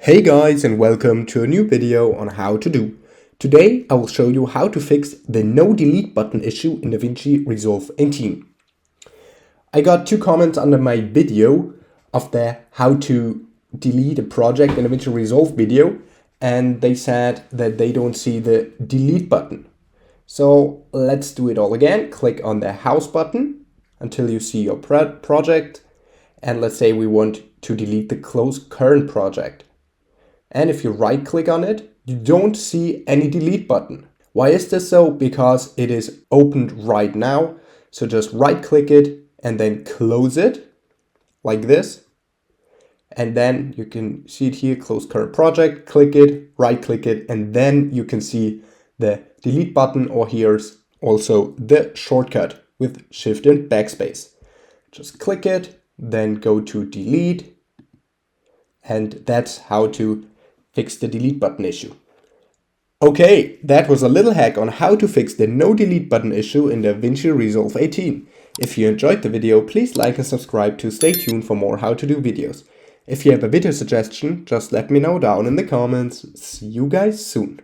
Hey guys, and welcome to a new video on how to do. Today I will show you how to fix the no delete button issue in DaVinci Resolve 18. I got 2 comments under my video of the how to delete a project in DaVinci Resolve video, and they said that they don't see the delete button. So let's do it all again. Click on the house button until you see your project, and let's say we want to delete the close current project. And if you right click on it, you don't see any delete button. Why is this so? Because it is opened right now. So just right click it and then close it like this. And then you can see it here, close current project, click it, right click it, and then you can see the delete button, or here's also the shortcut with Shift and Backspace. Just click it, then go to delete, and that's how to fix the delete button issue. Okay, that was a little hack on how to fix the no delete button issue in DaVinci Resolve 18. If you enjoyed the video, please like and subscribe to stay tuned for more how to do videos. If you have a video suggestion, just let me know down in the comments. See you guys soon.